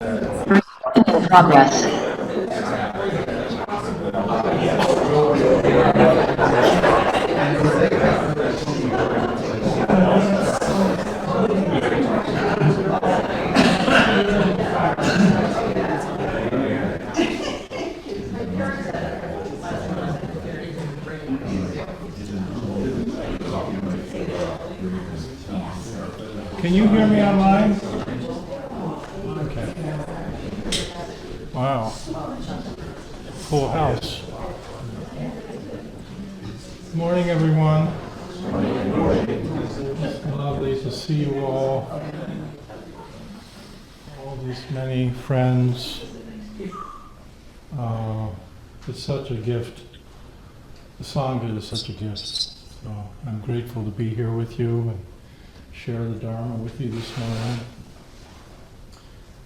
Progress. Can you hear me online? Okay. Wow. Full house. Good morning, everyone. It's lovely to see you all. All these many friends. It's such a gift. The Sangha is such a gift. So I'm grateful to be here with you and share the Dharma with you this morning.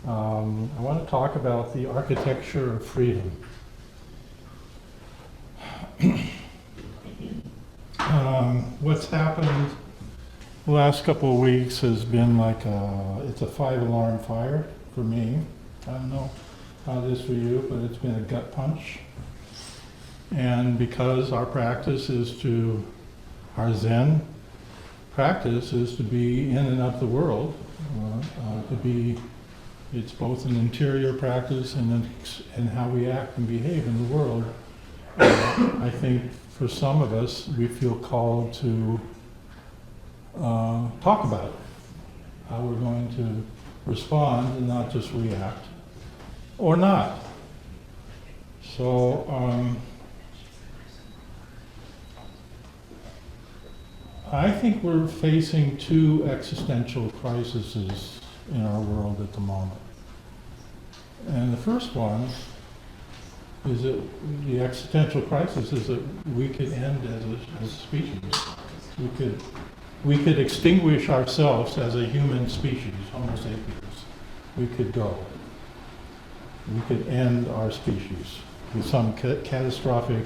I want to talk about the architecture of freedom. What's happened the last couple of weeks has been like it's a 5-alarm fire for me. I don't know how it is for you, but it's been a gut punch. And because our Zen practice is to be in and of the world, it's both an interior practice and how we act and behave in the world. I think for some of us, we feel called to talk about it, how we're going to respond and not just react, or not. So I think we're facing two existential crises in our world at the moment. And the first one is that the existential crisis is that we could end as a species. We could extinguish ourselves as a human species, Homo sapiens. We could go. We could end our species with some catastrophic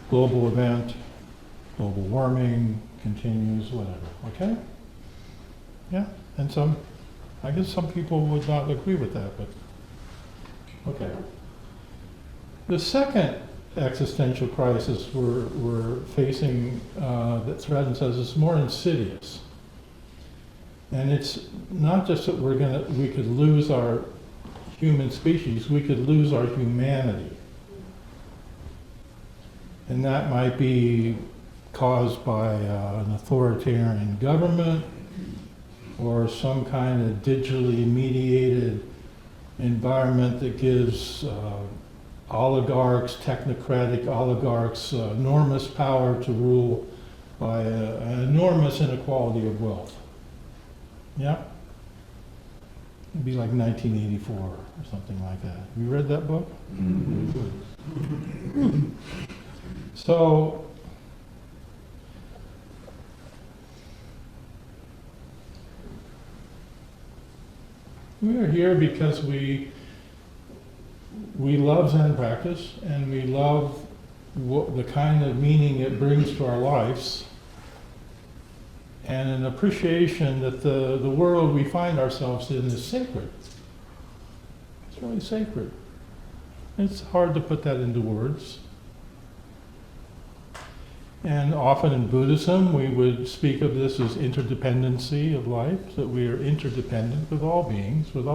global event, global warming continues, whatever, okay? Yeah, and I guess some people would not agree with that, but okay. The second existential crisis we're facing that threatens us is more insidious. And it's not just that we could lose our human species, we could lose our humanity. And that might be caused by an authoritarian government or some kind of digitally mediated environment that gives technocratic oligarchs, enormous power to rule by an enormous inequality of wealth. Yeah? It'd be like 1984 or something like that. Have you read that book? Mm-hmm. Good. So, we are here because we love Zen practice and we love the kind of meaning it brings to our lives and an appreciation that the world we find ourselves in is sacred. It's really sacred. It's hard to put that into words. And often in Buddhism, we would speak of this as interdependency of life, that we are interdependent with all beings, with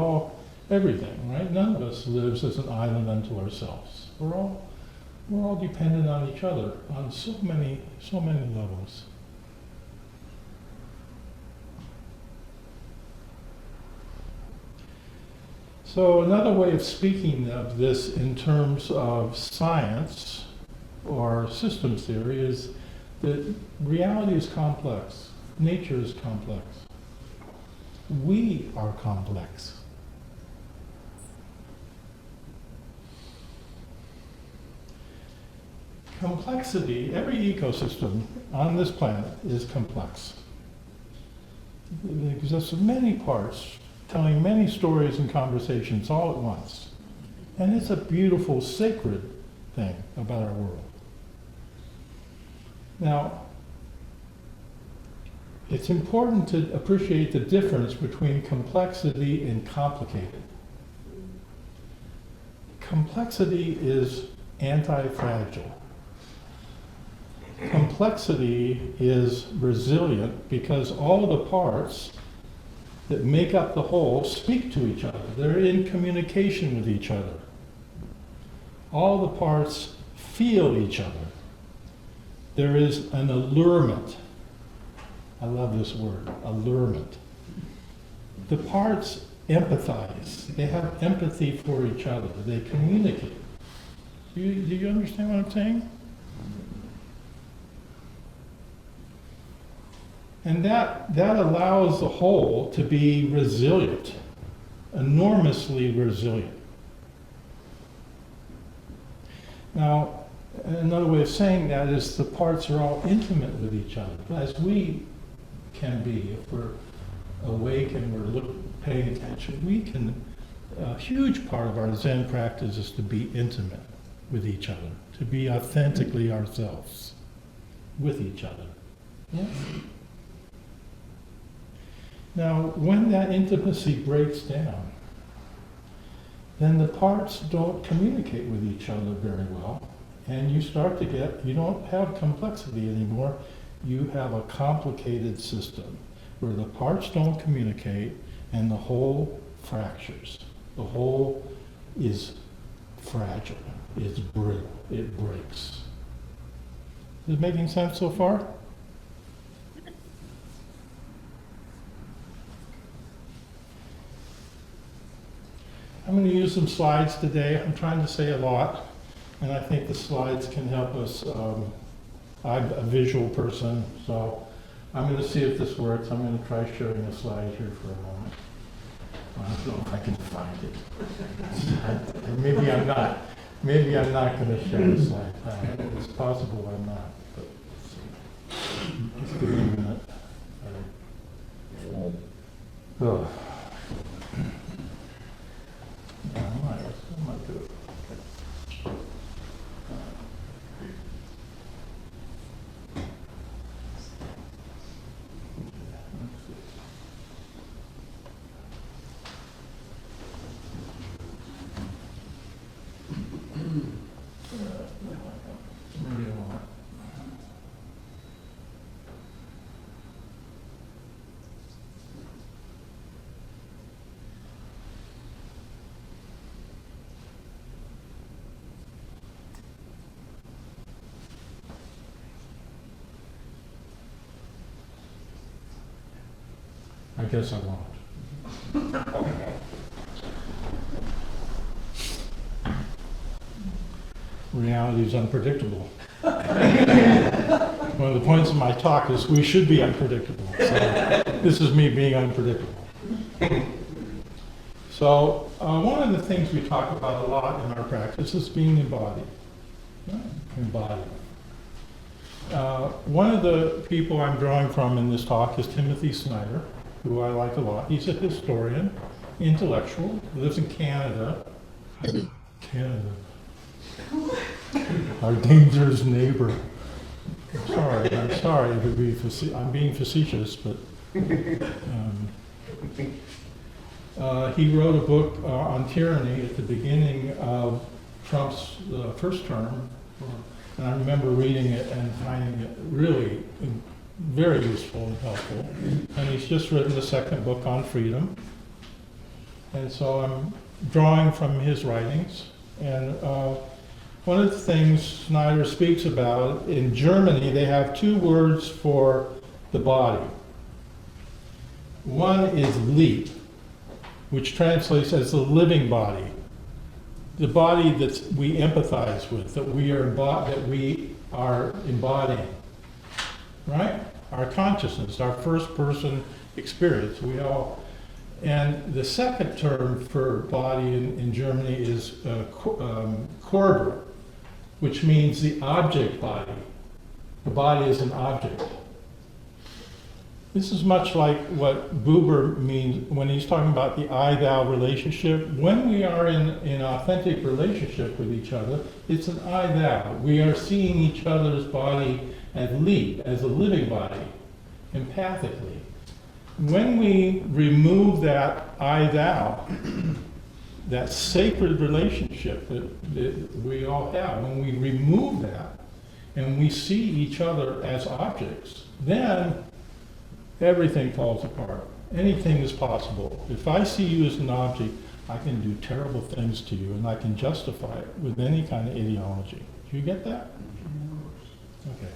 everything, right? None of us lives as an island unto ourselves. We're all dependent on each other on so many levels. So another way of speaking of this in terms of science or systems theory is that reality is complex. Nature is complex. We are complex. Complexity, every ecosystem on this planet is complex. It exists in many parts, telling many stories and conversations all at once. And it's a beautiful, sacred thing about our world. Now, it's important to appreciate the difference between complexity and complicated. complexity is anti-fragile. Complexity is resilient because all the parts that make up the whole speak to each other. They're in communication with each other. All the parts feel each other. There is an allurement. I love this word, allurement. The parts empathize. They have empathy for each other. They communicate. Do you understand what I'm saying? And that allows the whole to be resilient, enormously resilient. Now, another way of saying that is the parts are all intimate with each other, as we can be. If we're awake and we're paying attention, we can, a huge part of our Zen practice is to be intimate with each other, to be authentically ourselves with each other. Yeah? Now, when that intimacy breaks down, then the parts don't communicate with each other very well, and you start to get, you don't have complexity anymore, you have a complicated system where the parts don't communicate and the whole fractures. The whole is fragile, it's brittle, it breaks. Is it making sense so far? I'm going to use some slides today. I'm trying to say a lot, and I think the slides can help us. I'm a visual person, so I'm going to see if this works. I'm going to try showing a slide here for a moment. I don't know if I can find it. Maybe I'm not. Maybe I'm not going to show the slide. It's possible I'm not, but let's see. Just give me a minute. Oh. I might do it. I guess I won't. Reality is unpredictable. One of the points of my talk is we should be unpredictable. So this is me being unpredictable. So one of the things we talk about a lot in our practice is being embodied. Embodied. One of the people I'm drawing from in this talk is Timothy Snyder, who I like a lot. He's a historian, intellectual, lives in Canada. Canada. Our dangerous neighbor. I'm sorry to be I'm being facetious, but he wrote a book on tyranny at the beginning of Trump's first term, and I remember reading it and finding it really very useful and helpful. And he's just written the second book on freedom. And so I'm drawing from his writings. And one of the things Snyder speaks about, in Germany, they have two words for the body. One is Leib, which translates as the living body. The body that we empathize with, that we are embodying. Right? Our consciousness, our first person experience. And the second term for body in Germany is Körper, which means the object body. The body is an object. This is much like what Buber means when he's talking about the I-thou relationship. When we are in authentic relationship with each other, it's an I-thou. We are seeing each other's body as Leib, as a living body, empathically. When we remove that I-thou, that sacred relationship that we all have. When we remove that and we see each other as objects, then everything falls apart. Anything is possible. If I see you as an object, I can do terrible things to you, and I can justify it with any kind of ideology. Do you get that? Okay.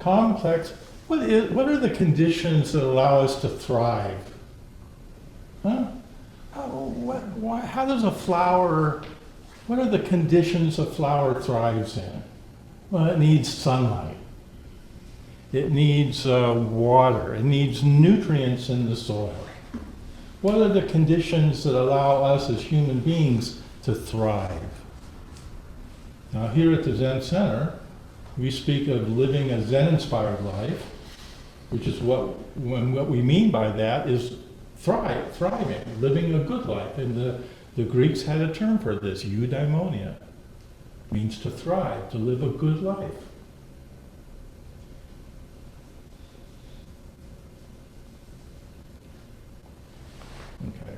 Complex. What are the conditions that allow us to thrive? Huh? How does a flower, what are the conditions a flower thrives in? Well, it needs sunlight. It needs water. It needs nutrients in the soil. What are the conditions that allow us as human beings to thrive? Now, here at the Zen Center, we speak of living a Zen-inspired life, which is what we mean by that is thriving, living a good life. And the Greeks had a term for this, eudaimonia. Means to thrive, to live a good life. Okay.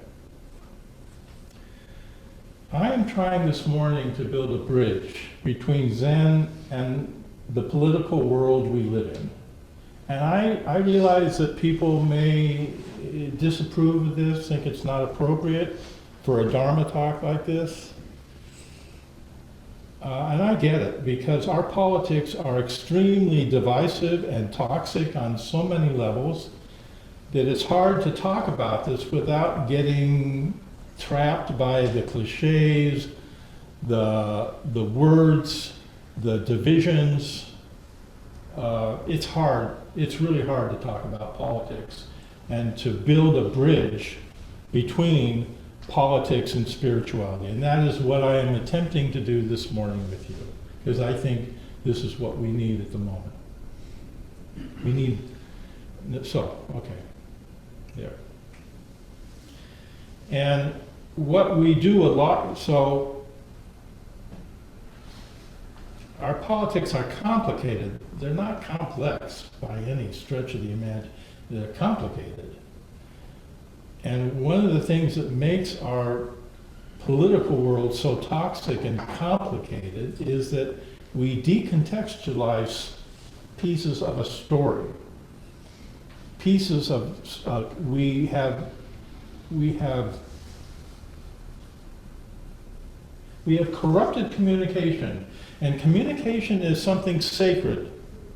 I am trying this morning to build a bridge between Zen and the political world we live in. And I realize that people may disapprove of this, think it's not appropriate for a Dharma talk like this. And I get it, because our politics are extremely divisive and toxic on so many levels that it's hard to talk about this without getting trapped by the cliches, the words, the divisions. It's hard. It's really hard to talk about politics and to build a bridge between politics and spirituality. And that is what I am attempting to do this morning with you, because I think this is what we need at the moment. We need, so, okay, there. And what we do a lot, so our politics are complicated. They're not complex by any stretch of the imagination. They're complicated. And one of the things that makes our political world so toxic and complicated is that we decontextualize pieces of a story. Pieces of, we have corrupted communication. And communication is something sacred.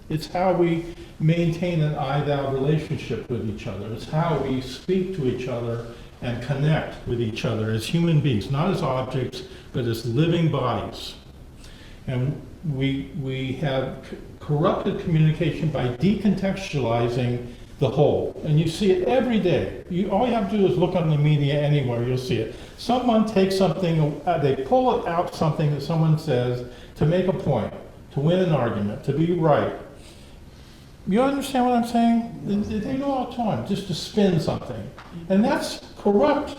It's how we maintain an I-thou relationship with each other. It's how we speak to each other and connect with each other as human beings, not as objects, but as living bodies. And we have corrupted communication by decontextualizing the whole. And you see it every day. All you have to do is look on the media anywhere, you'll see it. Someone takes something, they pull out something that someone says to make a point, to win an argument, to be right. You understand what I'm saying? They do all the time, just to spin something. And that's corrupt.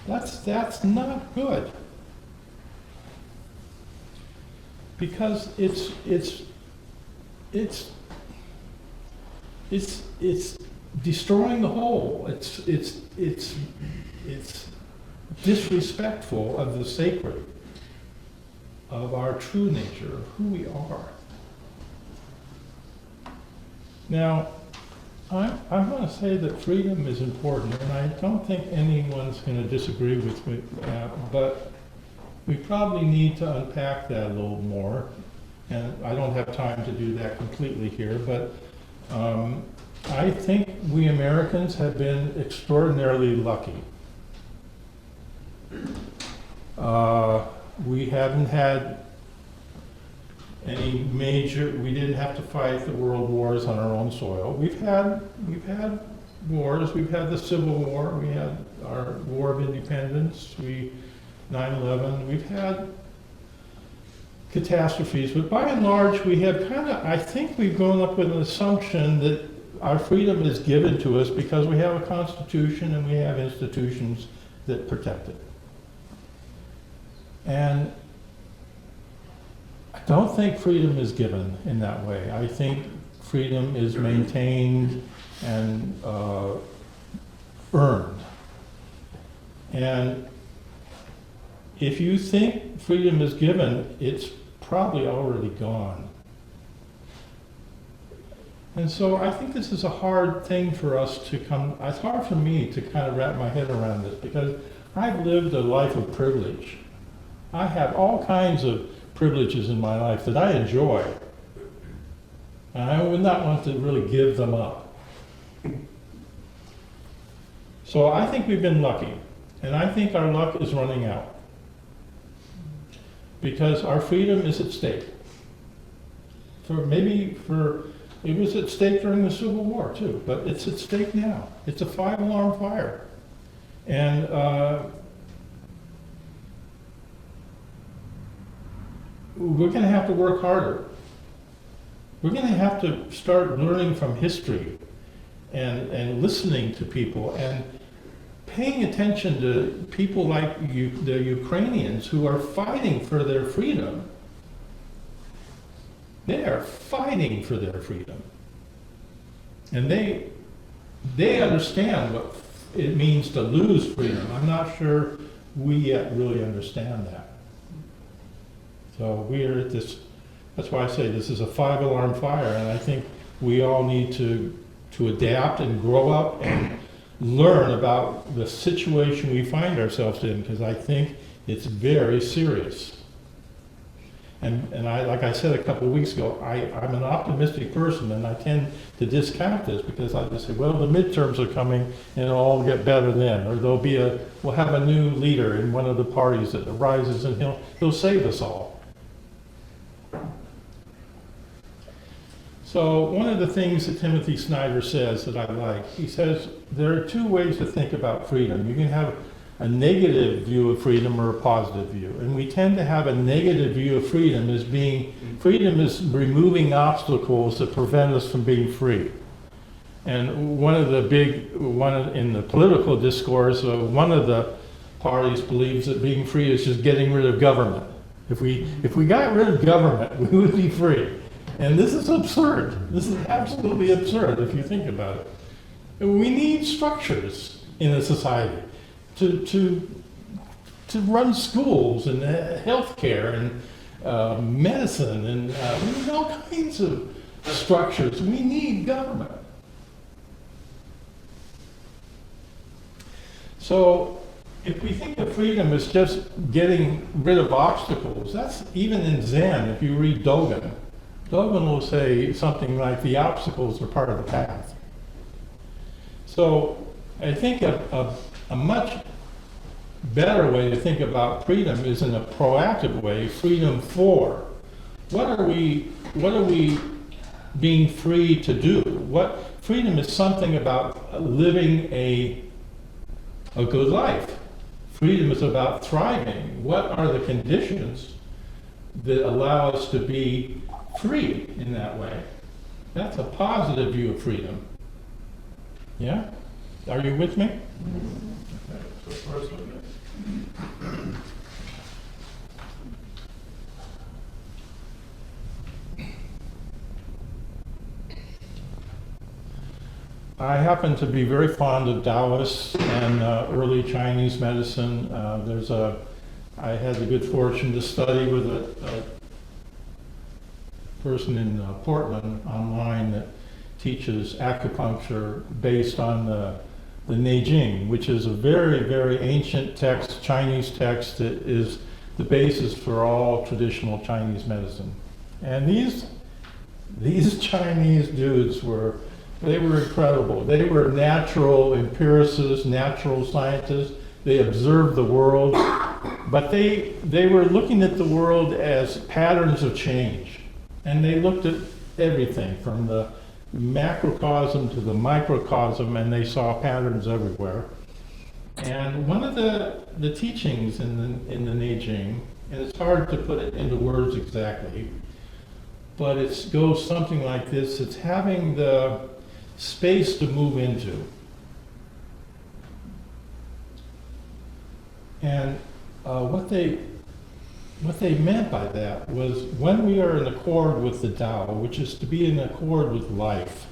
That's not good. Because it's destroying the whole. It's disrespectful of the sacred, of our true nature, of who we are. Now, I want to say that freedom is important, and I don't think anyone's going to disagree with me, but we probably need to unpack that a little more, and I don't have time to do that completely here, but I think we Americans have been extraordinarily lucky. We haven't had any major, we didn't have to fight the world wars on our own soil. We've had wars, we've had the Civil War, we had our War of Independence, 9/11, we've had catastrophes, but by and large we have I think we've grown up with an assumption that our freedom is given to us because we have a constitution and we have institutions that protect it. And don't think freedom is given in that way. I think freedom is maintained and earned. And if you think freedom is given, it's probably already gone. And so I think this is a hard thing for us to come, it's hard for me to kind of wrap my head around this, because I've lived a life of privilege. I have all kinds of privileges in my life that I enjoy. And I would not want to really give them up. So I think we've been lucky. And I think our luck is running out. Because our freedom is at stake. It was at stake during the Civil War too, but it's at stake now. It's a 5-alarm fire. And we're going to have to work harder. We're going to have to start learning from history and listening to people and paying attention to people like the Ukrainians who are fighting for their freedom. They are fighting for their freedom. And they understand what it means to lose freedom. I'm not sure we yet really understand that. So we are at this, that's why I say this is a 5-alarm fire, and I think we all need to adapt and grow up and learn about the situation we find ourselves in, because I think it's very serious. And I, like I said a couple of weeks ago, I'm an optimistic person, and I tend to discount this because I just say, well, the midterms are coming and it'll all get better then, or we'll have a new leader in one of the parties that arises and he'll save us all. So one of the things that Timothy Snyder says that I like, he says there are 2 ways to think about freedom. You can have a negative view of freedom or a positive view. And we tend to have a negative view of freedom as being, freedom is removing obstacles that prevent us from being free. And in the political discourse, one of the parties believes that being free is just getting rid of government. If we got rid of government, we would be free. And this is absurd. This is absolutely absurd if you think about it. We need structures in a society to run schools and healthcare and medicine and we need all kinds of structures. We need government. So if we think of freedom as just getting rid of obstacles, that's even in Zen. If you read Dogen will say something like the obstacles are part of the path. So I think a much better way to think about freedom is in a proactive way, freedom for. What are we being free to do? Freedom is something about living a good life. Freedom is about thriving. What are the conditions that allow us to be free in that way? That's a positive view of freedom. Yeah? Are you with me? Okay, so first one. I happen to be very fond of Taoists and early Chinese medicine. I had the good fortune to study with a person in Portland online that teaches acupuncture based on the Neijing, which is a very, very ancient text, Chinese text that is the basis for all traditional Chinese medicine. And these Chinese dudes were incredible. They were natural empiricists, natural scientists. They observed the world, but they were looking at the world as patterns of change. And they looked at everything from the macrocosm to the microcosm, and they saw patterns everywhere. And one of the teachings in the Neijing, and it's hard to put it into words exactly, but it goes something like this: it's having the space to move into. And what they meant by that was when we are in accord with the Tao, which is to be in accord with life,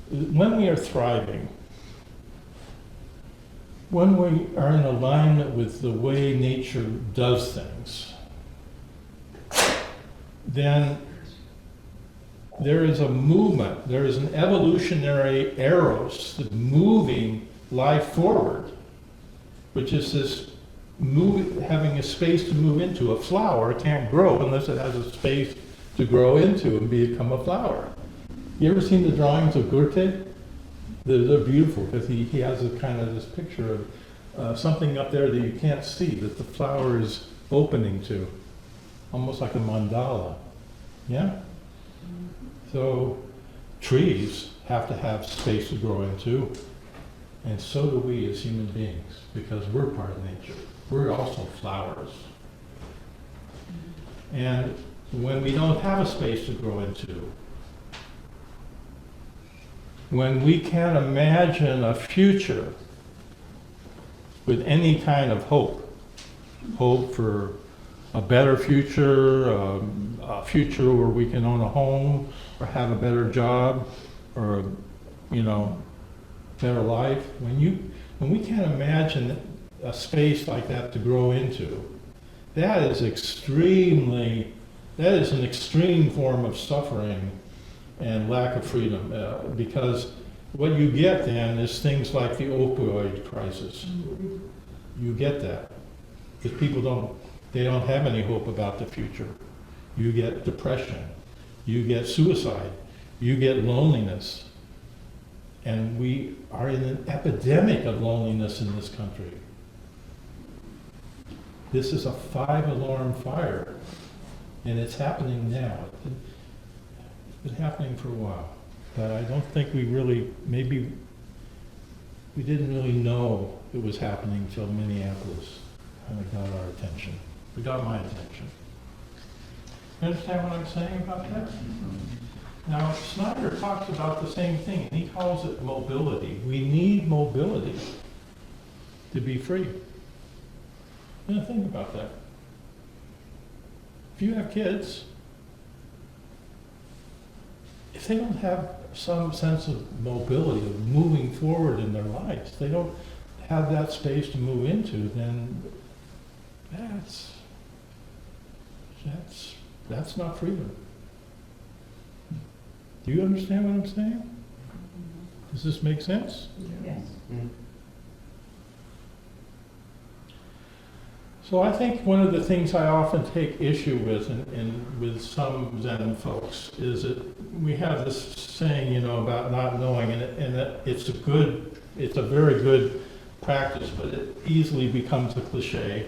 when we are thriving, when we are in alignment with the way nature does things, then there is a movement, there is an evolutionary eros moving life forward, which is this having a space to move into. A flower can't grow unless it has a space to grow into and become a flower. You ever seen the drawings of Goethe? They're beautiful because he has a kind of this picture of something up there that you can't see, that the flower is opening to, almost like a mandala. Yeah? So trees have to have space to grow into, and so do we as human beings, because we're part of nature. We're also flowers. And when we don't have a space to grow into, when we can't imagine a future with any kind of hope for a better future, a future where we can own a home or have a better job or, better life, when we can't imagine a space like that to grow into, that is an extreme form of suffering and lack of freedom, because what you get then is things like the opioid crisis. You get that because people don't have any hope about the future. You get depression, you get suicide, you get loneliness, and we are in an epidemic of loneliness in this country. This is a 5-alarm fire, and it's happening now. It's been happening for a while, but I don't think maybe we didn't really know it was happening until Minneapolis kind of got our attention. It got my attention. You understand what I'm saying about that? Now, Snyder talks about the same thing, and he calls it mobility. We need mobility to be free. Now, think about that. If you have kids, if they don't have some sense of mobility, of moving forward in their lives, they don't have that space to move into, then that's not freedom. Do you understand what I'm saying? Does this make sense? Yes. Mm. So I think one of the things I often take issue with with some Zen folks is that we have this saying, about not knowing, and that it's a very good practice, but it easily becomes a cliche.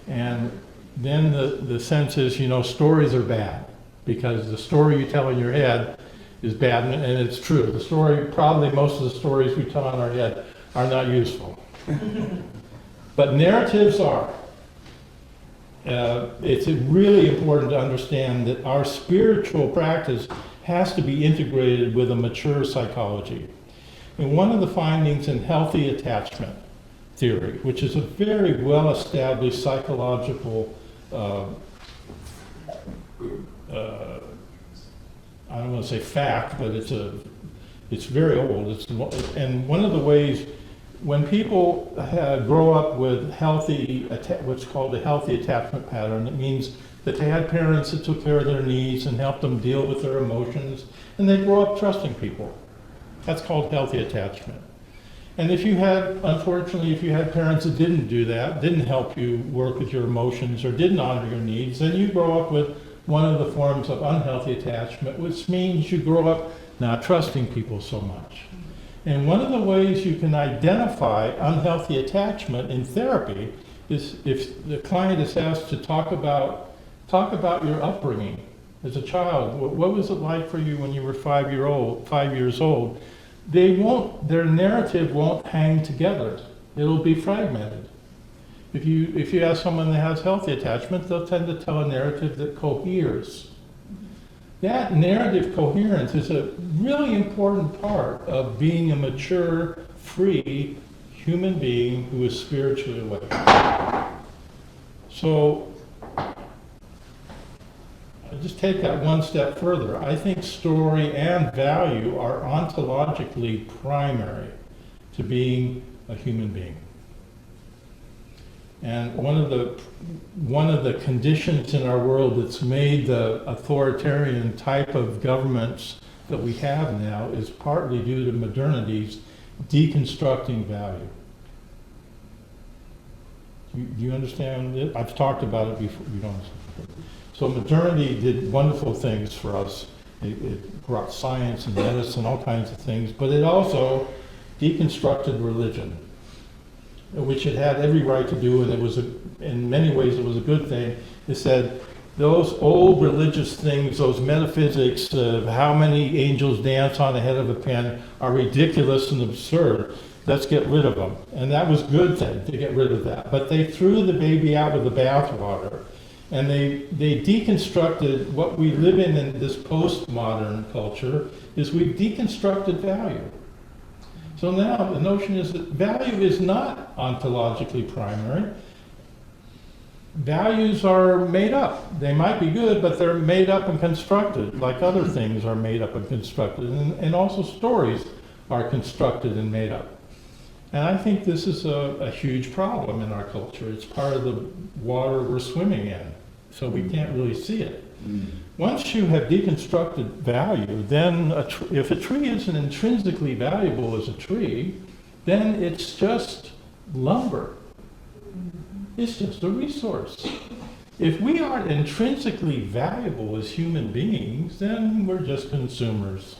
And then the sense is, stories are bad because the story you tell in your head is bad, and it's true. Probably most of the stories we tell in our head are not useful. But narratives are. It's really important to understand that our spiritual practice has to be integrated with a mature psychology. And one of the findings in healthy attachment theory, which is a very well-established psychological I don't want to say fact, but it's very old. And one of the ways when people grow up with what's called a healthy attachment pattern, it means that they had parents that took care of their needs and helped them deal with their emotions, and they grow up trusting people. That's called healthy attachment. And unfortunately, if you had parents that didn't do that, didn't help you work with your emotions or didn't honor your needs, then you grow up with one of the forms of unhealthy attachment, which means you grow up not trusting people so much. And one of the ways you can identify unhealthy attachment in therapy is if the client is asked to talk about your upbringing as a child. What was it like for you when you were 5 years old? Their narrative won't hang together. It'll be fragmented. If you ask someone that has healthy attachment, they'll tend to tell a narrative that coheres. That narrative coherence is a really important part of being a mature, free human being who is spiritually awake. So just take that one step further. I think story and value are ontologically primary to being a human being. And one of the conditions in our world that's made the authoritarian type of governments that we have now is partly due to modernity's deconstructing value. Do you understand it? I've talked about it before. You don't. So modernity did wonderful things for us. It brought science and medicine, all kinds of things, but it also deconstructed religion, which it had every right to do, and it was, in many ways, it was a good thing. It said, those old religious things, those metaphysics of how many angels dance on the head of a pin are ridiculous and absurd. Let's get rid of them. And that was good thing, to get rid of that. But they threw the baby out with the bathwater, and they deconstructed what we live in this postmodern culture, is we've deconstructed value. So now the notion is that value is not ontologically primary. Values are made up. They might be good, but they're made up and constructed, like other things are made up and constructed. And also stories are constructed and made up. And I think this is a huge problem in our culture. It's part of the water we're swimming in, so we can't really see it. Once you have deconstructed value, then if a tree isn't intrinsically valuable as a tree, then it's just lumber. It's just a resource. If we aren't intrinsically valuable as human beings, then we're just consumers.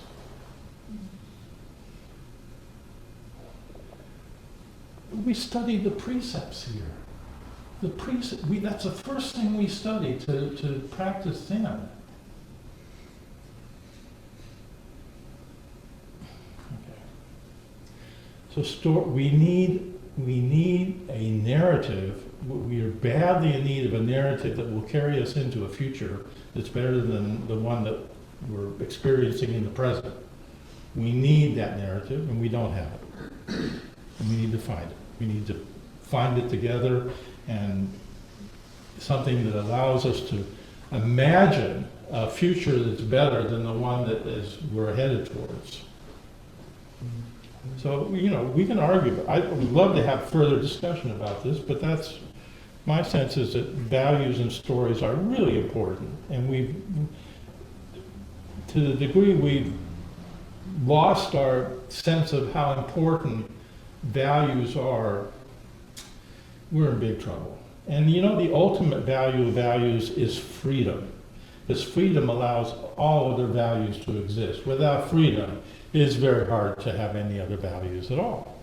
We study the precepts here. That's the first thing we study to practice Zen. Okay. So we need a narrative. We are badly in need of a narrative that will carry us into a future that's better than the one that we're experiencing in the present. We need that narrative, and we don't have it. And we need to find it. We need to find it together, and something that allows us to imagine a future that's better than the one that we're headed towards. So, we can argue. I would love to have further discussion about this, but that's my sense is that values and stories are really important, and to the degree we've lost our sense of how important values are, we're in big trouble. And the ultimate value of values is freedom. Because freedom allows all other values to exist. Without freedom, it is very hard to have any other values at all.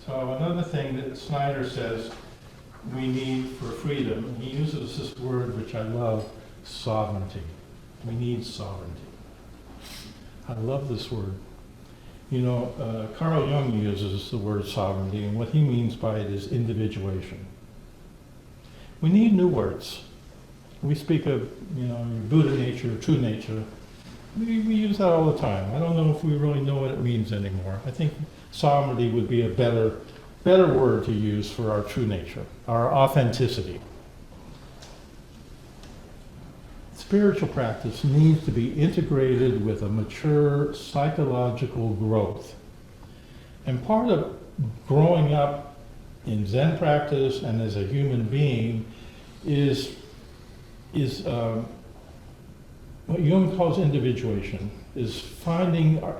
So another thing that Snyder says we need for freedom, he uses this word which I love, sovereignty. We need sovereignty. I love this word. Carl Jung uses the word sovereignty, and what he means by it is individuation. We need new words. We speak of, Buddha nature, true nature. We use that all the time. I don't know if we really know what it means anymore. I think sovereignty would be a better word to use for our true nature, our authenticity. Spiritual practice needs to be integrated with a mature psychological growth. And part of growing up in Zen practice and as a human being is what Jung calls individuation, is finding our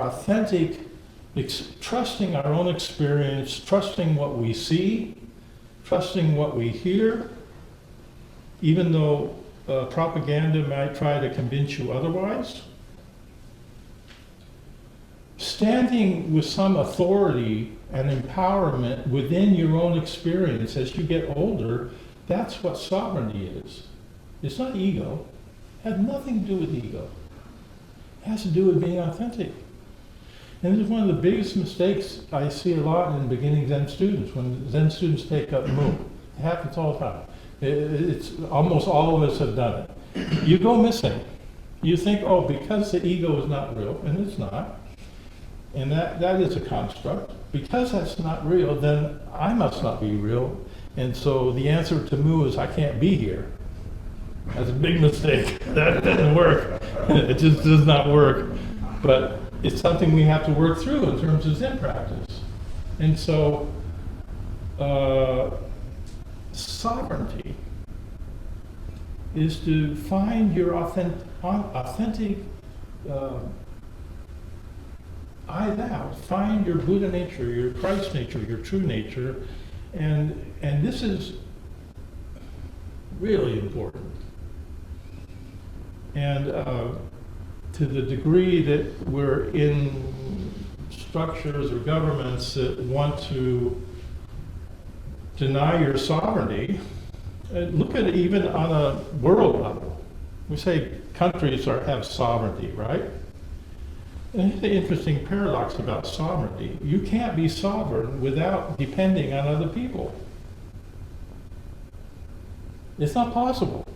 authentic, trusting our own experience, trusting what we see, trusting what we hear, even though propaganda might try to convince you otherwise. Standing with some authority and empowerment within your own experience as you get older, that's what sovereignty is. It's not ego. It has nothing to do with ego. It has to do with being authentic. And this is one of the biggest mistakes I see a lot in beginning Zen students, when Zen students take up Mu. It happens all the time. It's almost all of us have done it. You go missing. You think, because the ego is not real, and it's not. And that is a construct. Because that's not real, then I must not be real. And so the answer to Mu is I can't be here. That's a big mistake. That doesn't work. It just does not work. But it's something we have to work through in terms of Zen practice. And so sovereignty is to find your authentic I thou. Find your Buddha nature, your Christ nature, your true nature. And this is really important. And to the degree that we're in structures or governments that want to deny your sovereignty, look at it even on a world level. We say countries have sovereignty, right? And here's the interesting paradox about sovereignty. You can't be sovereign without depending on other people. It's not possible.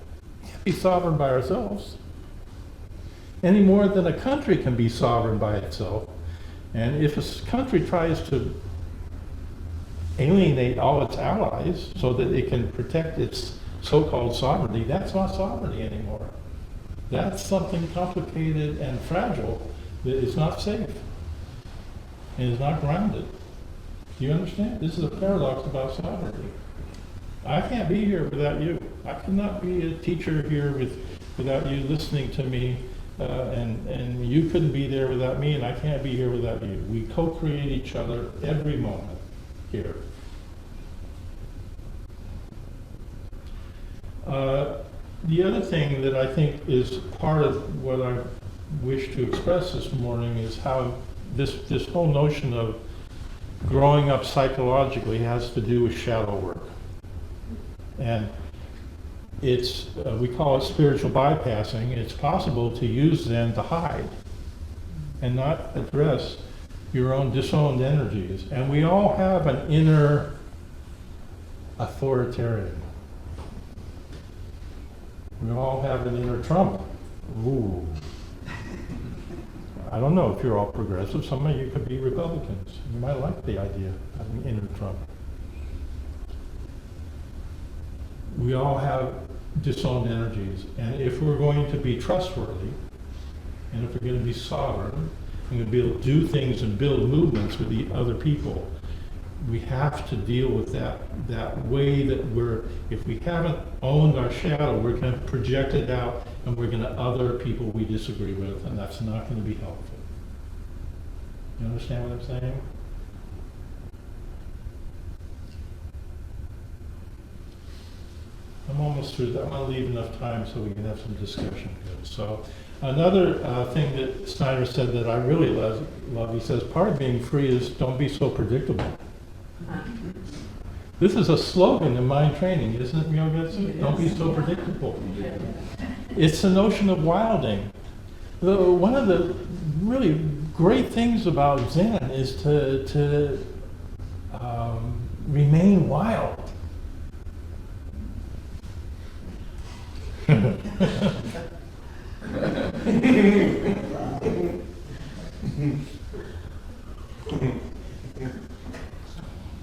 We can't be sovereign by ourselves. Any more than a country can be sovereign by itself. And if a country tries to alienate all its allies so that it can protect its so-called sovereignty, that's not sovereignty anymore. That's something complicated and fragile that is not safe and is not grounded. Do you understand? This is a paradox about sovereignty. I can't be here without you. I cannot be a teacher here without you listening to me, and you couldn't be there without me, and I can't be here without you. We co-create each other every moment here. The other thing that I think is part of what I wish to express this morning is how this whole notion of growing up psychologically has to do with shadow work. And it's, we call it spiritual bypassing. It's possible to use Zen to hide and not address your own disowned energies. And we all have an inner authoritarian. We all have an inner Trump. Ooh. I don't know if you're all progressive. Some of you could be Republicans. You might like the idea of an inner Trump. We all have disowned energies. And if we're going to be trustworthy, and if we're going to be sovereign, and going to be able to do things and build movements with the other people, we have to deal with that way that if we haven't owned our shadow, we're going to project it out and we're going to other people we disagree with, and that's not going to be helpful. You understand what I'm saying? I'm almost through. I want to leave enough time so we can have some discussion here. So another thing that Snyder said that I really love, he says, part of being free is don't be so predictable. This is a slogan in mind training, isn't it, Myogetsu? Don't be so predictable. It's the notion of wilding. One of the really great things about Zen is to remain wild.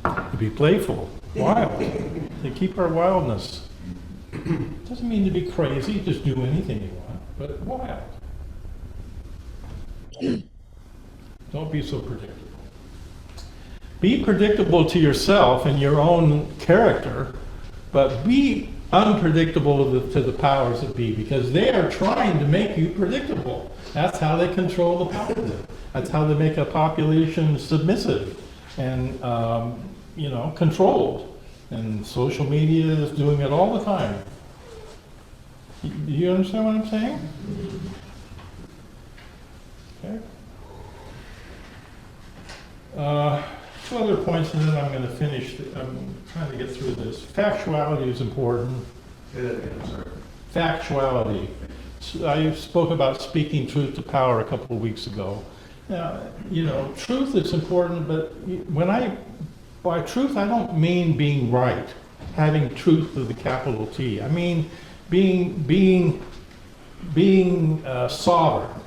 To be playful, wild, to keep our wildness. Doesn't mean to be crazy, just do anything you want, but wild. Don't be so predictable. Be predictable to yourself and your own character, but be unpredictable to the powers that be, because they are trying to make you predictable. That's how they control the populace. That's how they make a population submissive and controlled. And social media is doing it all the time. Do you understand what I'm saying? Okay. Two other points, and then I'm going to finish. I'm trying to get through this. Factuality is important. Say that again, I'm sorry. Factuality. So I spoke about speaking truth to power a couple of weeks ago. Now, truth is important, but by truth, I don't mean being right, having truth with a capital T. I mean being sovereign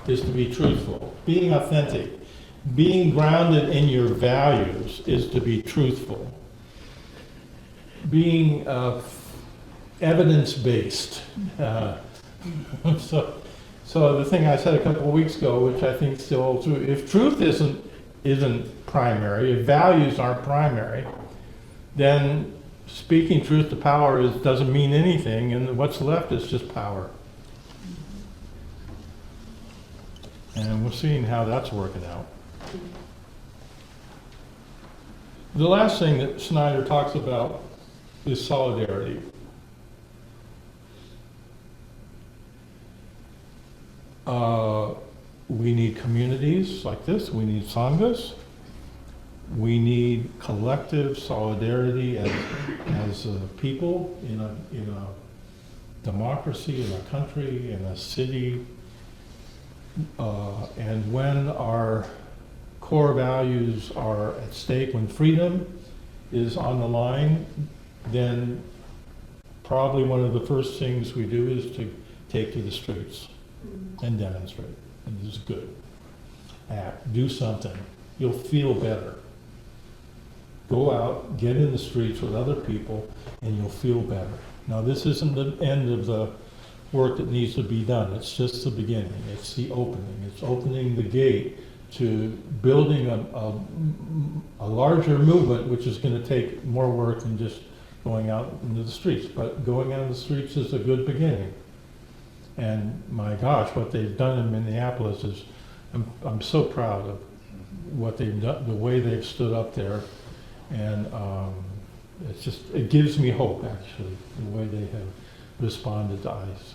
is to be truthful, being authentic. being grounded in your values is to be truthful. Being evidence-based. So the thing I said a couple of weeks ago, which I think still holds true, if truth isn't primary, if values aren't primary, then speaking truth to power doesn't mean anything, and what's left is just power. And we're seeing how that's working out. The last thing that Snyder talks about is solidarity. We need communities like this, we need sanghas, we need collective solidarity as people in a democracy, in a country, in a city. And when our core values are at stake, when freedom is on the line, then probably one of the first things we do is to take to the streets and demonstrate. And this is good. Act, do something. You'll feel better. Go out, get in the streets with other people, and you'll feel better. Now, this isn't the end of the work that needs to be done. It's just the beginning. It's the opening. It's opening the gate to building a larger movement, which is going to take more work than just going out into the streets. But going out in the streets is a good beginning. And my gosh, what they've done in Minneapolis is, I'm so proud of what they've done, the way they've stood up there. And it gives me hope, actually, the way they have responded to ICE.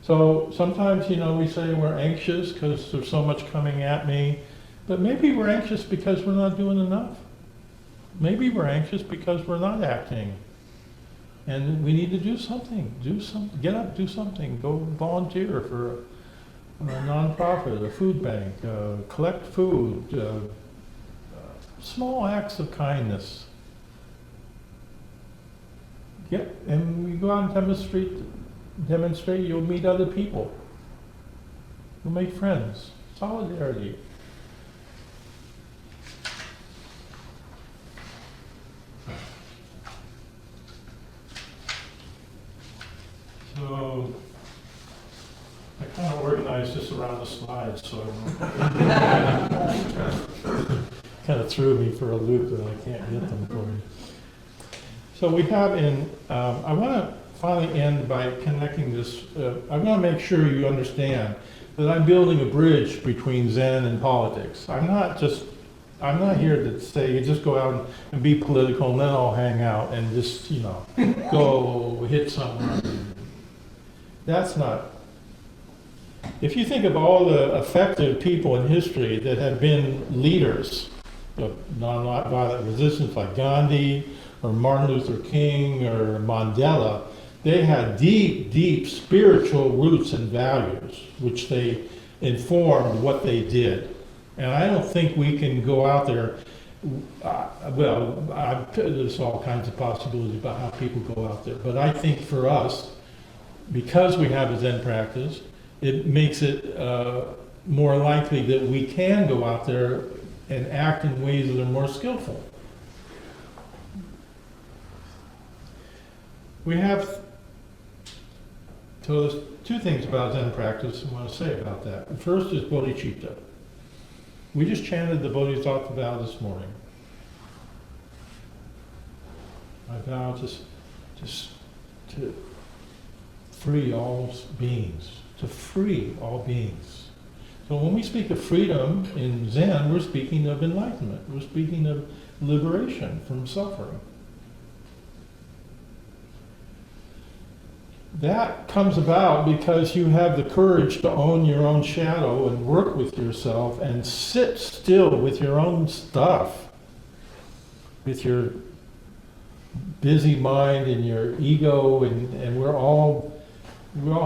So sometimes, we say we're anxious because there's so much coming at me, but maybe we're anxious because we're not doing enough. Maybe we're anxious because we're not acting. And we need to do something, get up, do something, go volunteer for a nonprofit, a food bank, collect food, small acts of kindness. And we go out and demonstrate, you'll meet other people. You'll make friends. Solidarity. So, I kind of organized this around the slides, so kind of threw me for a loop and I can't get them for you. So we have I want to finally end by connecting this. I want to make sure you understand that I'm building a bridge between Zen and politics. I'm not here to say you just go out and be political and then I'll hang out and just, go hit someone. That's not. If you think of all the effective people in history that have been leaders of nonviolent resistance like Gandhi or Martin Luther King or Mandela, they had deep, deep spiritual roots and values, which they informed what they did. And I don't think we can go out there, there's all kinds of possibilities about how people go out there. But I think for us, because we have a Zen practice, it makes it more likely that we can go out there and act in ways that are more skillful. So there's two things about Zen practice I want to say about that. The first is bodhicitta. We just chanted the Bodhisattva vow this morning. I vow to free all beings, to free all beings. So when we speak of freedom in Zen, we're speaking of enlightenment. We're speaking of liberation from suffering. That comes about because you have the courage to own your own shadow and work with yourself and sit still with your own stuff, with your busy mind and your ego, and we all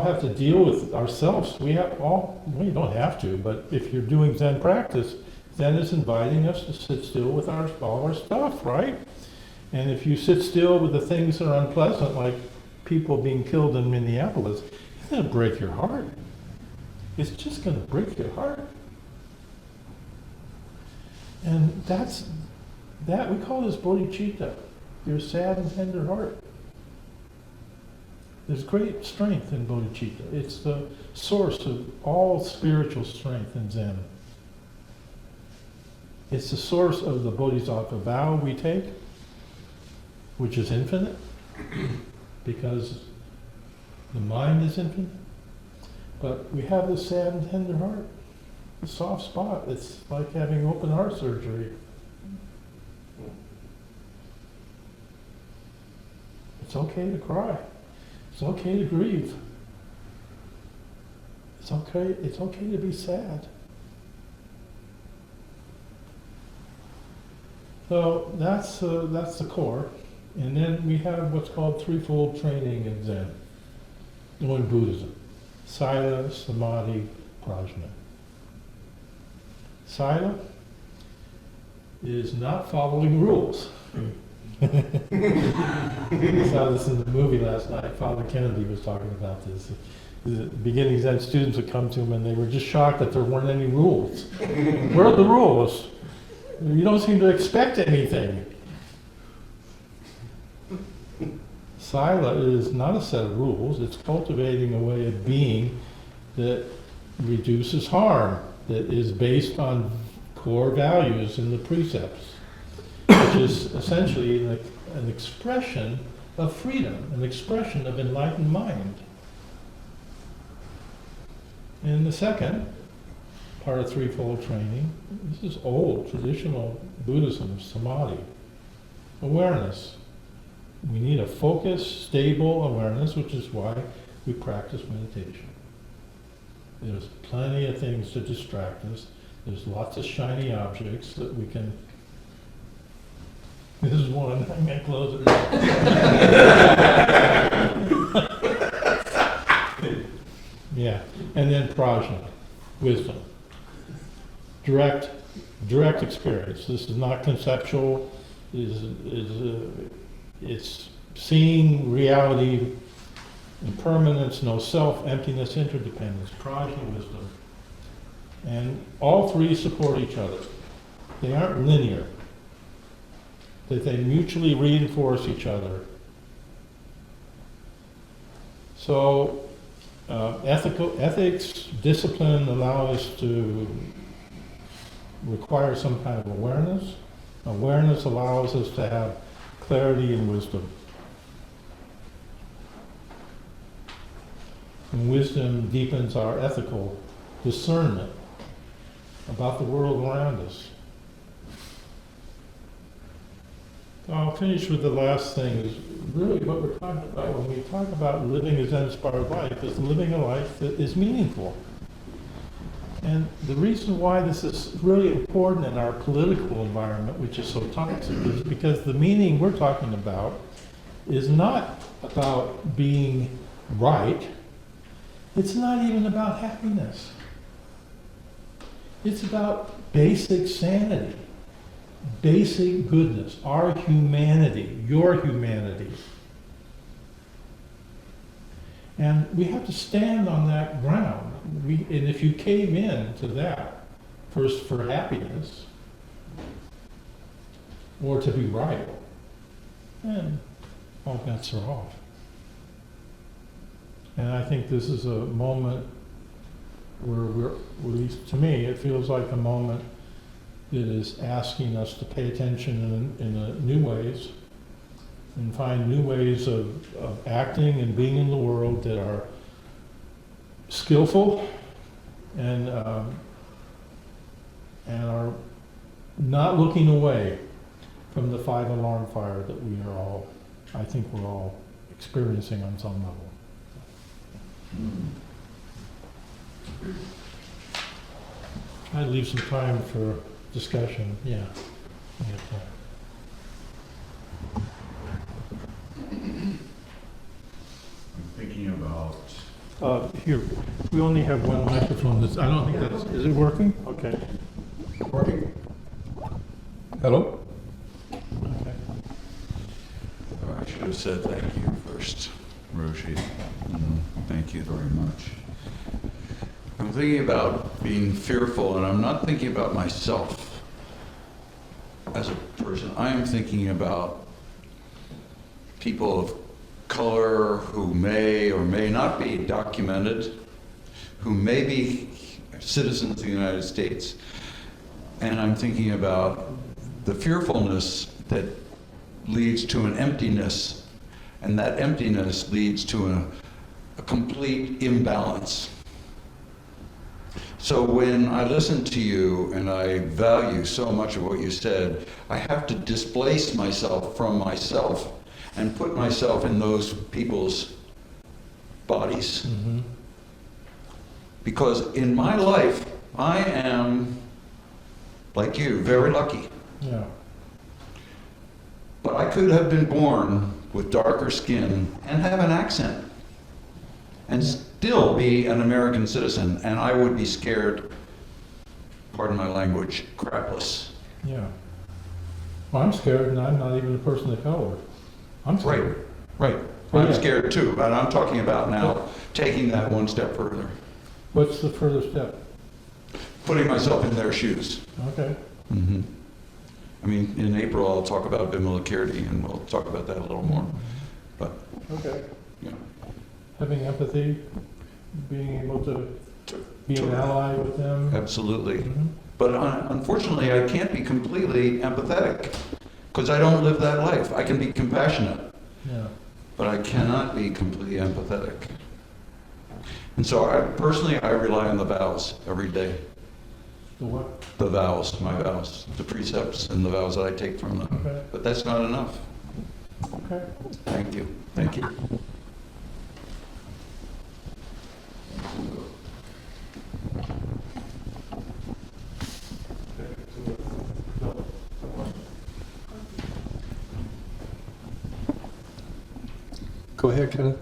have to deal with ourselves. We don't have to, but if you're doing Zen practice, Zen is inviting us to sit still with all our stuff, right? And if you sit still with the things that are unpleasant, like people being killed in Minneapolis, it's going to break your heart. It's just going to break your heart. And we call this bodhicitta, your sad and tender heart. There's great strength in bodhicitta. It's the source of all spiritual strength in Zen. It's the source of the bodhisattva vow we take, which is infinite, because the mind is infinite. But we have this sad and tender heart, a soft spot. It's like having open heart surgery. It's okay to cry. It's okay to grieve. It's okay to be sad. So that's the core. And then we have what's called threefold training in Zen, or in Buddhism. Sila, Samadhi, Prajna. Sila is not following rules. I saw this in the movie last night. Father Kennedy was talking about this. The beginning Zen students would come to him and they were just shocked that there weren't any rules. Where are the rules? You don't seem to expect anything. Sila is not a set of rules. It's cultivating a way of being that reduces harm, that is based on core values in the precepts, which is essentially an expression of freedom, an expression of enlightened mind. And the second part of threefold training, this is old, traditional Buddhism, samadhi, awareness. We need a focused, stable awareness, which is why we practice meditation. There's plenty of things to distract us. There's lots of shiny objects that we can... This is one, I'm going to close it. Yeah, and then prajna, wisdom. Direct experience. This is not conceptual. It's seeing reality, impermanence, no self, emptiness, interdependence, prajna, wisdom. And all three support each other. They aren't linear. That they mutually reinforce each other. So ethics, discipline allow us to require some kind of awareness. Awareness allows us to have clarity and wisdom. And wisdom deepens our ethical discernment about the world around us. So I'll finish with the last thing, is really what we're talking about when we talk about living a Zen-inspired life, is living a life that is meaningful. And the reason why this is really important in our political environment, which is so toxic, is because the meaning we're talking about is not about being right. It's not even about happiness. It's about basic sanity, basic goodness, our humanity, your humanity. And we have to stand on that ground. And if you cave in to that, first for happiness, or to be right, then all bets are off. And I think this is a moment where at least to me, it feels like a moment that is asking us to pay attention in new ways, and find new ways of acting and being in the world that are skillful and are not looking away from the 5-alarm fire that I think we're all experiencing on some level. I'd leave some time for discussion. Yeah. I'm thinking about... Here, we only have one microphone. I don't think that's... Is it working? Okay. Working? Hello? Okay. Oh, I should have said thank you first, Roshi. Thank you very much. I'm thinking about being fearful, and I'm not thinking about myself. as a person, I am thinking about people of color who may or may not be documented, who may be citizens of the United States. And I'm thinking about the fearfulness that leads to an emptiness, and that emptiness leads to a complete imbalance. So when I listen to you, and I value so much of what you said, I have to displace myself from myself and put myself in those people's bodies. Mm-hmm. Because in my life, I am, like you, very lucky. Yeah. But I could have been born with darker skin and have an accent and still be an American citizen, and I would be scared, pardon my language, crapless. Yeah. Well, I'm scared, and I'm not even a person of color. I'm scared. Right. Oh, I'm yeah. scared too, but I'm talking about now taking that one step further, What's the further step? putting myself in their shoes. Okay. Mm-hmm. I mean, in April, I'll talk about Vimalakirti, and we'll talk about that a little more. But, Okay. you know, Having empathy, being able to be an ally with them. absolutely. Mhm. But unfortunately, I can't be completely empathetic because I don't live that life. I can be compassionate, Yeah. but I cannot be completely empathetic. And so I rely on the vows every day. The what? The vows, my vows, the precepts and the vows that I take from them. Okay. But that's not enough. Okay. Thank you. Thank you. Go ahead, Kenneth.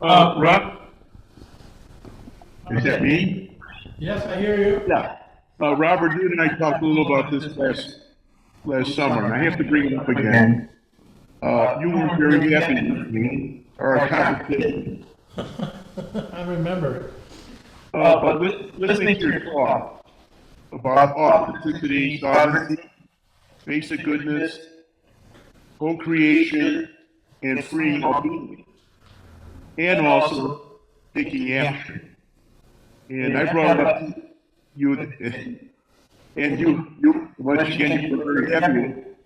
Rob? Is that me? Yes, I hear you. Yeah. Robert, you and I talked a little about this last summer, and I have to bring it up again. You weren't very happy with me, or our conversation. I remember. But listening to your talk about authenticity, sovereignty, basic goodness, co-creation, and freeing all beings, and also taking action. And I brought it up to you, and you once again, you were very happy with it.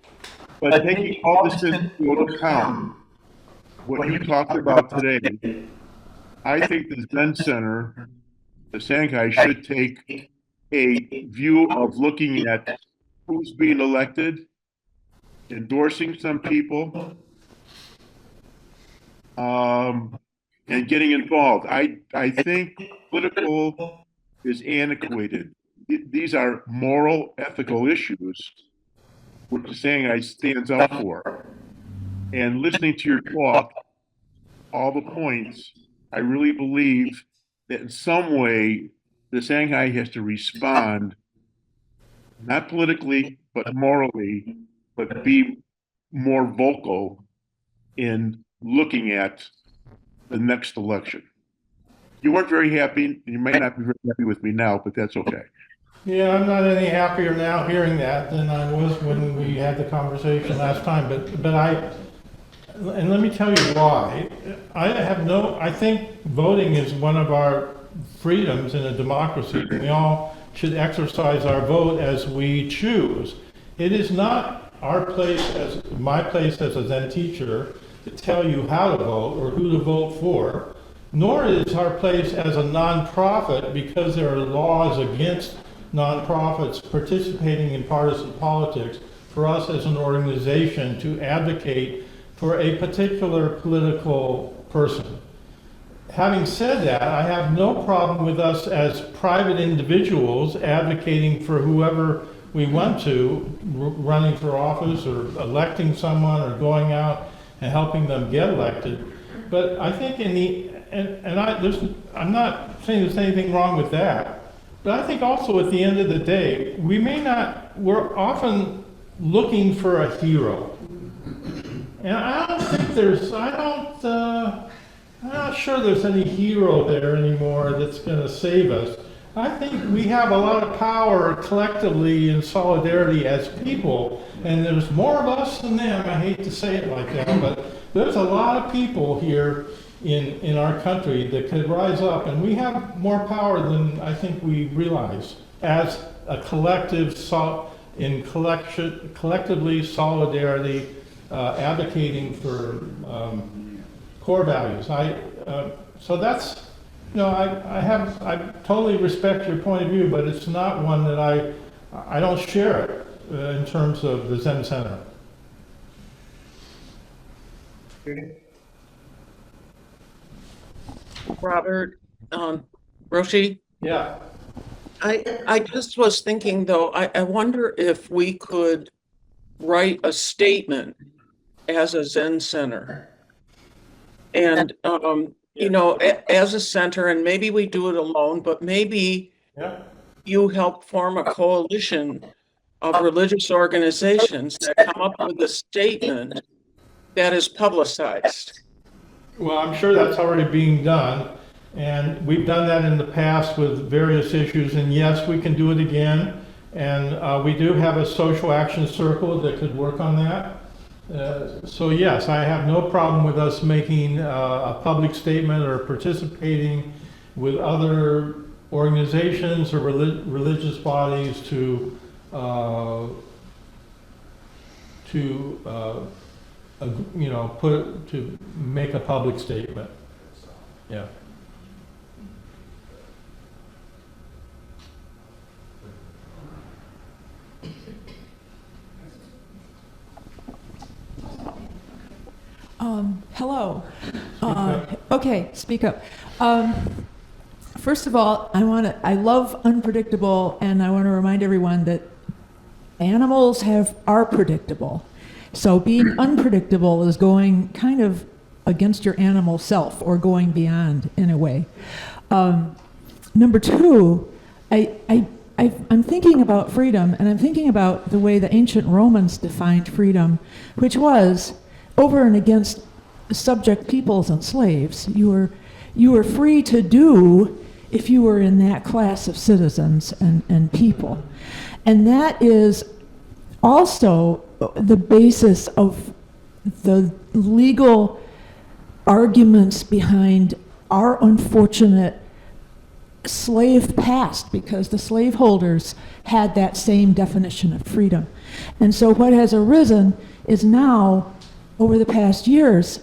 But taking all this into account, what you talked about today, I think the Zen Center, the Sangha, should take a view of looking at who's being elected, endorsing some people, and getting involved. I think political is antiquated. These are moral, ethical issues, which the Sangha stands up for. And listening to your talk, all the points, I really believe that in some way the Sangha has to respond, not politically, but morally, but be more vocal in looking at the next election. You weren't very happy, and you might not be very happy with me now, but that's okay. Yeah, I'm not any happier now hearing that than I was when we had the conversation last time, and let me tell you why. I think voting is one of our freedoms in a democracy. We all should exercise our vote as we choose. It is not my place as a Zen teacher to tell you how to vote or who to vote for, nor is it our place as a nonprofit, because there are laws against nonprofits participating in partisan politics, for us as an organization to advocate for a particular political person. Having said that, I have no problem with us as private individuals advocating for whoever we want to, running for office or electing someone or going out and helping them get elected. But I think I'm not saying there's anything wrong with that, but I think also at the end of the day, we're often looking for a hero. And I don't think I'm not sure there's any hero there anymore that's going to save us. I think we have a lot of power collectively in solidarity as people, and there's more of us than them. I hate to say it like that, but there's a lot of people here in our country that could rise up, and we have more power than I think we realize as a collective, collectively solidarity, advocating for core values. So that's, I totally respect your point of view, but it's not one that I don't share it in terms of the Zen Center. Robert, Roshi, Yeah. I just was thinking though, I wonder if we could write a statement as a Zen center. And, as a center, and maybe we do it alone, but maybe Yeah. you help form a coalition of religious organizations that come up with a statement that is publicized. Well, I'm sure that's already being done, and we've done that in the past with various issues, and yes, we can do it again. And we do have a social action circle that could work on that. So yes, I have no problem with us making a public statement or participating with other organizations or religious bodies to make a public statement. Yeah. Hello. Okay, speak up. First of all, I love unpredictable, and I want to remind everyone that animals are predictable. So being unpredictable is going kind of against your animal self, or going beyond in a way. Number two, I'm thinking about freedom, and I'm thinking about the way the ancient Romans defined freedom, which was over and against subject peoples and slaves. You were free to do if you were in that class of citizens and people. And that is also the basis of the legal arguments behind our unfortunate slave past, because the slaveholders had that same definition of freedom. And so what has arisen is now, over the past years,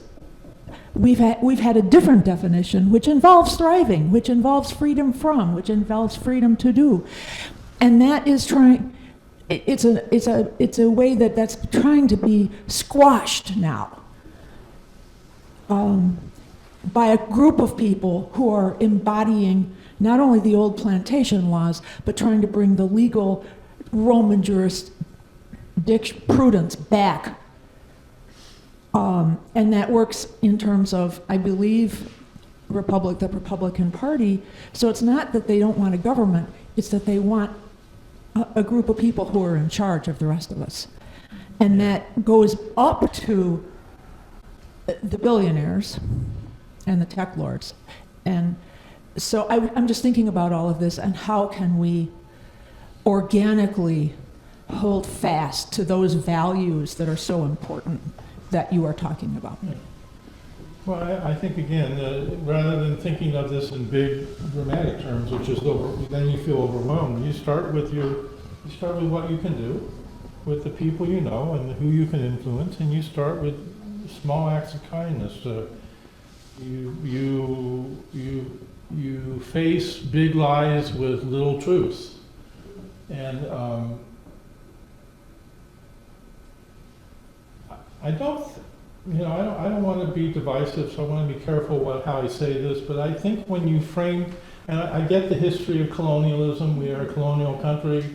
we've had a different definition, which involves thriving, which involves freedom from, which involves freedom to do. And that is it's a way that's trying to be squashed now by a group of people who are embodying not only the old plantation laws, but trying to bring the legal Roman jurisprudence back. And that works in terms of, I believe, the Republican Party. So it's not that they don't want a government, it's that they want a group of people who are in charge of the rest of us. And that goes up to the billionaires and the tech lords. And so I'm just thinking about all of this, and how can we organically hold fast to those values that are so important that you are talking about. Well, I think, again, rather than thinking of this in big dramatic terms, which is then you feel overwhelmed, you start with what you can do with the people you know and who you can influence, and you start with small acts of kindness. You face big lies with little truths, and I don't want to be divisive, so I want to be careful how I say this, but I think when you frame, and I get the history of colonialism, we are a colonial country,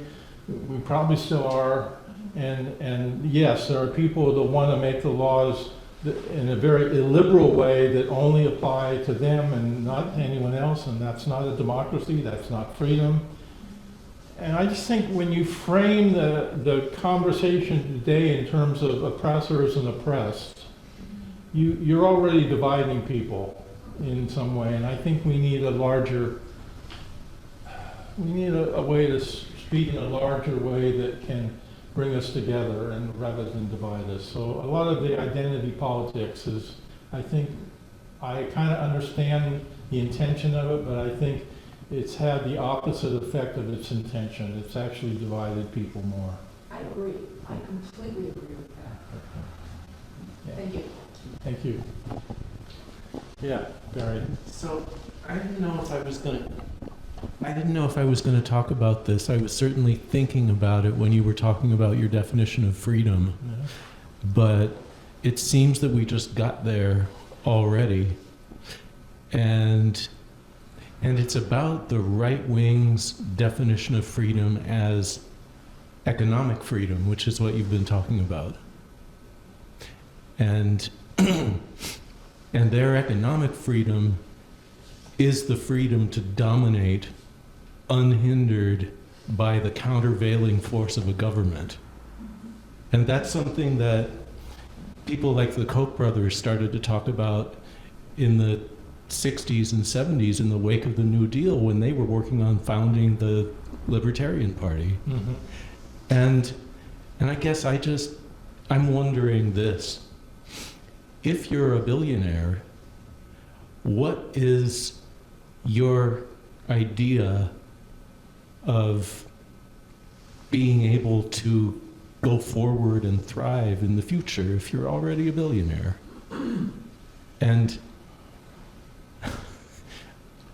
we probably still are, and yes, there are people that want to make the laws in a very illiberal way that only apply to them and not to anyone else, and that's not a democracy, that's not freedom. And I just think when you frame the conversation today in terms of oppressors and oppressed, you're already dividing people in some way, and I think we need a larger We need a way to speak in a larger way that can bring us together and rather than divide us. So a lot of the identity politics is, I think, I kind of understand the intention of it, but I think it's had the opposite effect of its intention. It's actually divided people more. I agree. I completely agree with that. Yeah. Thank you. Thank you. Yeah, Barry. So I didn't know if I was going to talk about this. I was certainly thinking about it when you were talking about your definition of freedom, Yeah. but it seems that we just got there already. And it's about the right wing's definition of freedom as economic freedom, which is what you've been talking about. And and their economic freedom is the freedom to dominate unhindered by the countervailing force of a government. And that's something that people like the Koch brothers started to talk about in the 60s and 70s in the wake of the New Deal when they were working on founding the Libertarian Party. Mm-hmm. And I guess I'm wondering this. If you're a billionaire, what is your idea of being able to go forward and thrive in the future if you're already a billionaire? And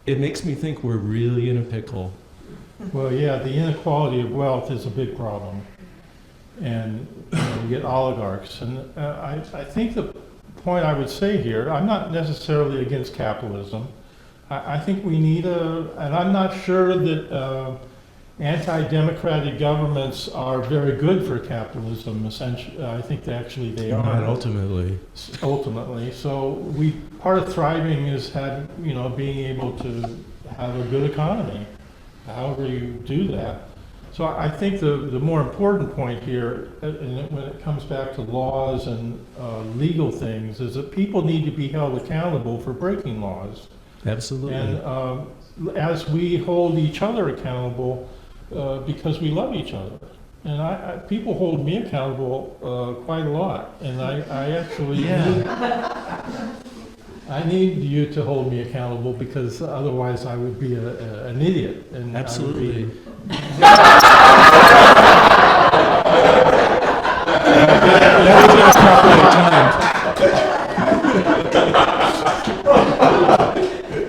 it makes me think we're really in a pickle. Well, yeah, the inequality of wealth is a big problem. And you get oligarchs. And I think the point I would say here, I'm not necessarily against capitalism. I think we need and I'm not sure that anti-democratic governments are very good for capitalism, essentially. I think they are. Not ultimately. Ultimately. So part of thriving is being able to have a good economy, however you do that. So I think the more important point here, and when it comes back to laws and legal things, is that people need to be held accountable for breaking laws. Absolutely. And as we hold each other accountable, because we love each other. And people hold me accountable quite a lot. And I actually I need you to hold me accountable because otherwise I would be an idiot. And Absolutely.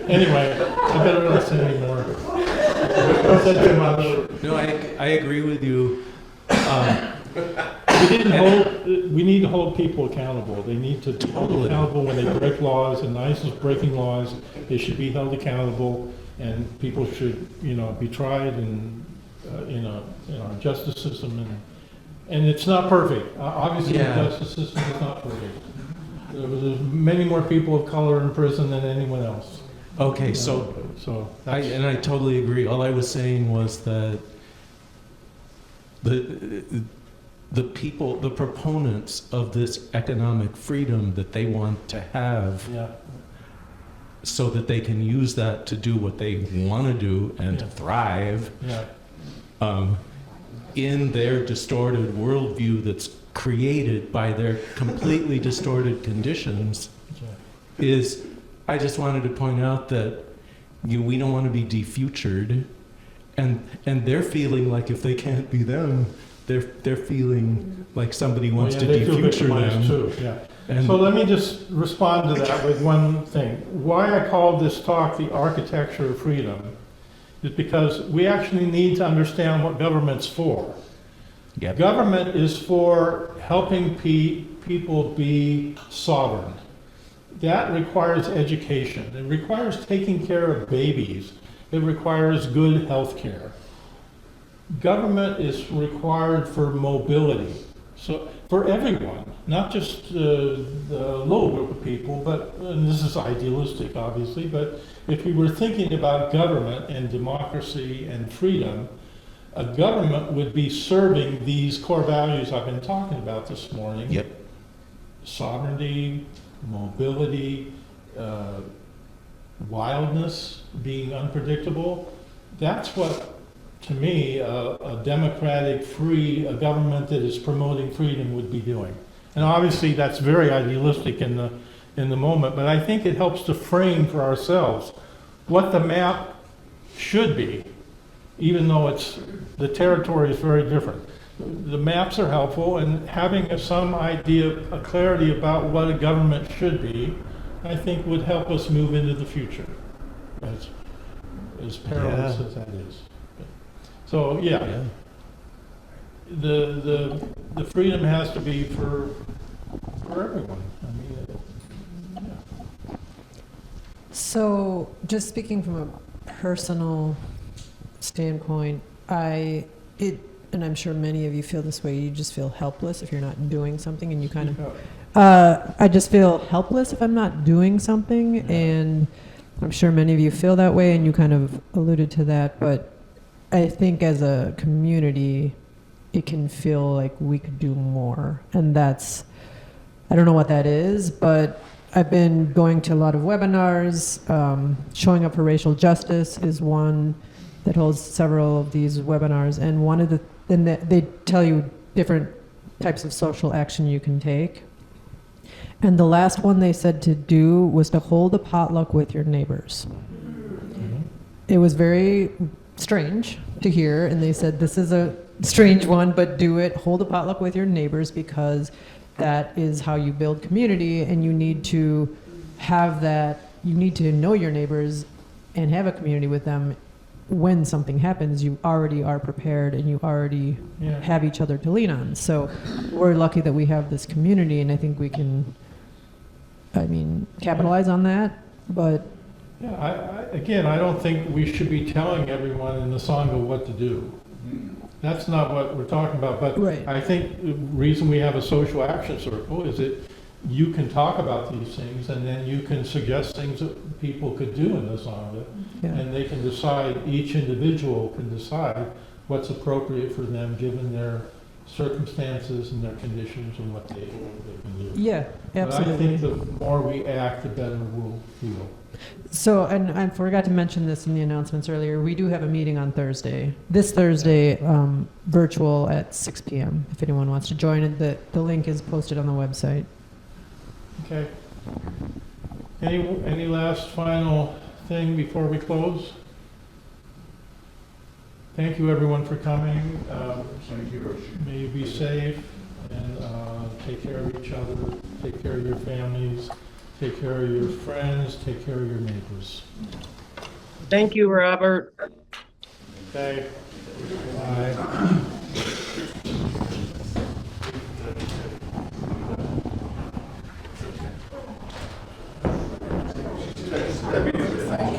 Anyway, I better not say any more. I said too much. No, I agree with you. We need to hold people accountable. They need to be held accountable when they break laws, and ICE breaking laws. They should be held accountable, and people should, be tried in our justice system. And it's not perfect. Obviously, Yeah. the justice system is not perfect. There's many more people of color in prison than anyone else. Okay, so I totally agree. All I was saying was that the people, the proponents of this economic freedom that they want to have, Yeah. so that they can use that to do what they want to do and to thrive, Yeah. in their distorted worldview that's created by their completely distorted conditions, is, I just wanted to point out that we don't want to be defutured, and they're feeling like if they can't be them, they're feeling like somebody wants to they feel defuture victimized them. too, yeah. And So let me just respond to that with one thing. Why I called this talk the architecture of freedom is because we actually need to understand what government's for. Yep. Government is for helping people be sovereign. That requires education. It requires taking care of babies. It requires good health care. Government is required for mobility. So for everyone, not just the low group of people, but, and this is idealistic obviously, but if we were thinking about government and democracy and freedom, a government would be serving these core values I've been talking about this morning. Yep. Sovereignty, mobility, wildness, being unpredictable. That's what to me, a democratic, free, a government that is promoting freedom would be doing. And obviously, that's very idealistic in the moment, but I think it helps to frame for ourselves what the map should be, even though the territory is very different. The maps are helpful, and having some idea, a clarity about what a government should be, I think would help us move into the future, as perilous as that is. So, yeah. The freedom has to be for everyone. I mean, yeah. So, just speaking from a personal standpoint, and I'm sure many of you feel this way, you just feel helpless if you're not doing something, and you kind of, I just feel helpless if I'm not doing something, and I'm sure many of you feel that way, and you kind of alluded to that, but I think as a community, it can feel like we could do more, and I don't know what that is, but I've been going to a lot of webinars. Showing Up for Racial Justice is one that holds several of these webinars, and they tell you different types of social action you can take. And the last one they said to do was to hold a potluck with your neighbors. It was very strange to hear, and they said this is a strange one, but do it. Hold a potluck with your neighbors, because that is how you build community, and you need to have that. You need to know your neighbors and have a community with them. When something happens, you already are prepared, and you already have each other to lean on. So we're lucky that we have this community, and I think we can, capitalize on that. But Yeah, I don't think we should be telling everyone in the Sangha what to do. That's not what we're talking about, but Right. I think the reason we have a social action circle is that you can talk about these things, and then you can suggest things that people could do in the Sangha, and they can decide, each individual can decide what's appropriate for them given their circumstances and their conditions and what they can do. yeah, absolutely. But I think the more we act, the better we'll feel. So, and I forgot to mention this in the announcements earlier, we do have a meeting on Thursday, this Thursday, virtual at 6 p.m. If anyone wants to join it, the link is posted on the website. Okay. Any last final thing before we close? Thank you, everyone, for coming. Thank you, Roshi. May you be safe, and take care of each other, take care of your families, take care of your friends, take care of your neighbors. Thank you, Robert. Okay? Bye. Thank you.